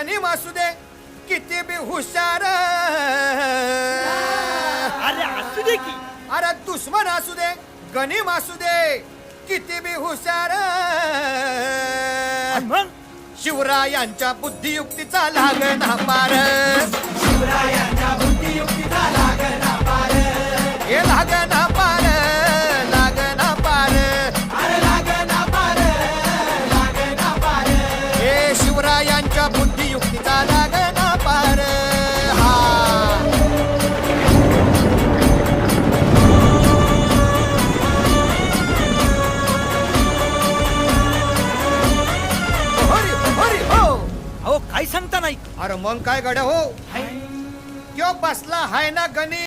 गनिम असू दे किती बी हुशार, अरे असू दे की. अरे दुश्मन असू दे गनिम असू दे किती बी हुशार, आणि मग शिवरायांच्या बुद्धियुक्तीचा लागना पार, शिवरायांच्या बुद्धियुक्तीचा लागना पार, हे लागना पार, लागना पार, अरे लागना पार, लागना पार. हे शिवरायांच्या बुद्धियुक्तीचा लागना पार. हा हरी हरी हो. अहो काय सांगता नाही. अरे मग काय गड्या हो, त्यो बसला हाय ना गणी